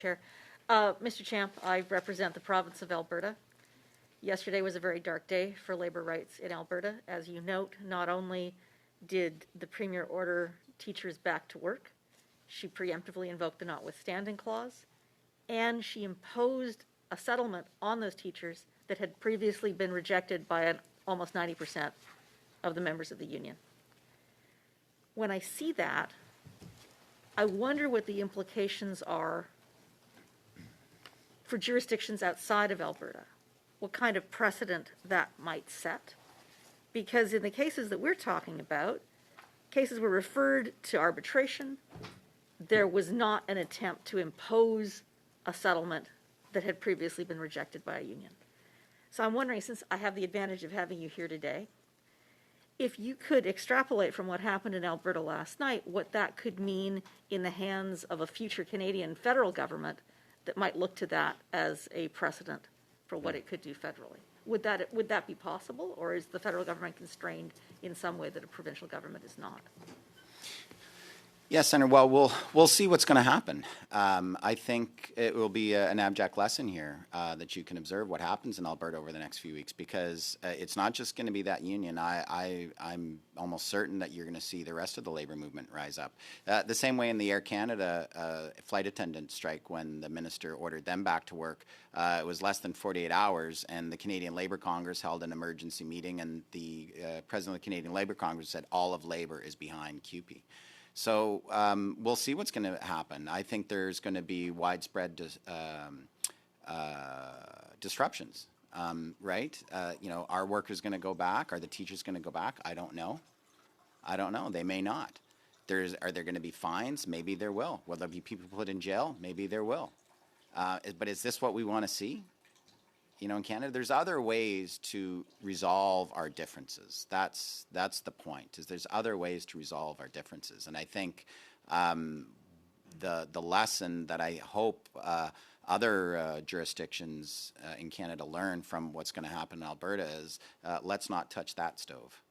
Chair. Mr. Champ, I represent the province of Alberta. Yesterday was a very dark day for labor rights in Alberta. As you note, not only did the Premier order teachers back to work, she preemptively invoked the notwithstanding clause, and she imposed a settlement on those teachers that had previously been rejected by almost 90% of the members of the union. When I see that, I wonder what the implications are for jurisdictions outside of Alberta, what kind of precedent that might set. Because in the cases that we're talking about, cases were referred to arbitration. There was not an attempt to impose a settlement that had previously been rejected by a union. So I'm wondering, since I have the advantage of having you here today, if you could extrapolate from what happened in Alberta last night, what that could mean in the hands of a future Canadian federal government that might look to that as a precedent for what it could do federally. Would that be possible, or is the federal government constrained in some way that a provincial government is not? Yes, Senator. Well, we'll see what's going to happen. I think it will be an abject lesson here that you can observe what happens in Alberta over the next few weeks, because it's not just going to be that union. I'm almost certain that you're going to see the rest of the labor movement rise up. The same way in the Air Canada flight attendant strike, when the minister ordered them back to work, it was less than 48 hours, and the Canadian Labour Congress held an emergency meeting, and the president of the Canadian Labour Congress said all of Labour is behind CUPE. So we'll see what's going to happen. I think there's going to be widespread disruptions, right? Are workers going to go back? Are the teachers going to go back? I don't know. They may not. Are there going to be fines? Maybe there will. Will there be people put in jail? Maybe there will. But is this what we want to see? In Canada, there's other ways to resolve our differences. That's the point. Is there's other ways to resolve our differences, and I think the lesson that I hope other jurisdictions in Canada learn from what's going to happen in Alberta is let's not touch that stove.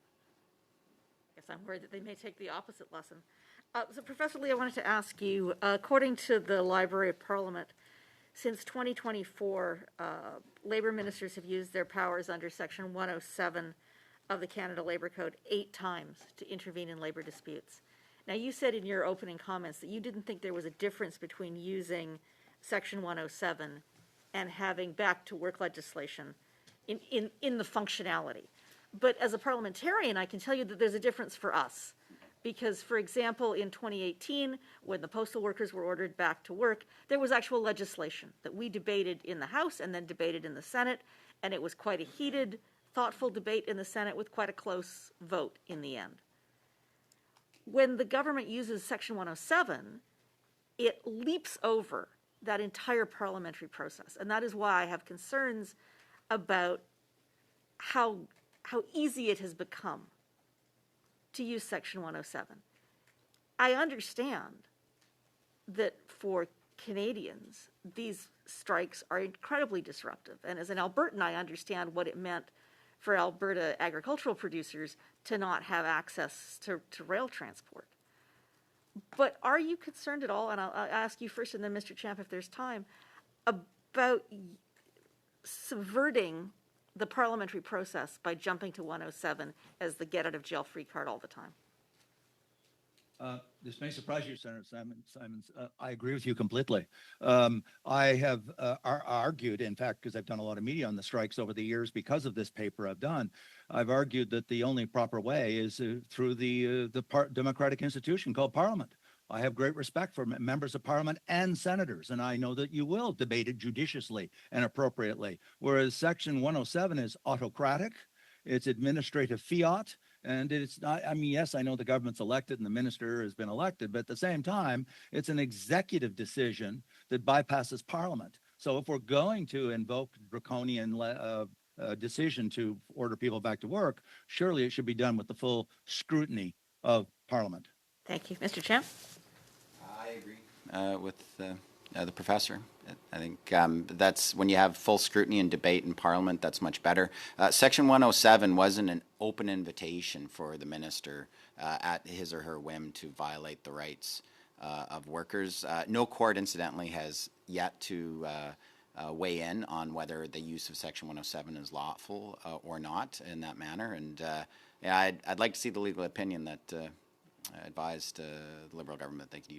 I guess I'm worried that they may take the opposite lesson. So, Professor Lee, I wanted to ask you, according to the Library of Parliament, since 2024, Labour ministers have used their powers under Section 107 of the Canada Labour Code 8 times to intervene in labour disputes. Now, you said in your opening comments that you didn't think there was a difference between using Section 107 and having back-to-work legislation in the functionality. But as a parliamentarian, I can tell you that there's a difference for us. Because, for example, in 2018, when the postal workers were ordered back to work, there was actual legislation that we debated in the House and then debated in the Senate, and it was quite a heated, thoughtful debate in the Senate with quite a close vote in the end. When the government uses Section 107, it leaps over that entire parliamentary process, and that is why I have concerns about how easy it has become to use Section 107. I understand that for Canadians, these strikes are incredibly disruptive. And as an Albertan, I understand what it meant for Alberta agricultural producers to not have access to rail transport. But are you concerned at all, and I'll ask you first and then Mr. Champ if there's time, about subverting the parliamentary process by jumping to 107 as the get-out-of-jail-free card all the time? This may surprise you, Senator Simons. I agree with you completely. I have argued, in fact, because I've done a lot of media on the strikes over the years because of this paper I've done, I've argued that the only proper way is through the democratic institution called Parliament. I have great respect for members of Parliament and senators, and I know that you will debate it judiciously and appropriately, whereas Section 107 is autocratic, it's administrative fiat, and it's not, yes, I know the government's elected and the minister has been elected, but at the same time, it's an executive decision that bypasses Parliament. So if we're going to invoke draconian decision to order people back to work, surely it should be done with the full scrutiny of Parliament. Thank you. Mr. Champ? I agree with the professor. I think that's when you have full scrutiny and debate in Parliament, that's much better. Section 107 wasn't an open invitation for the minister at his or her whim to violate the rights of workers. No court, incidentally, has yet to weigh in on whether the use of Section 107 is lawful or not in that manner. And yeah, I'd like to see the legal opinion that advised the Liberal government they could use it.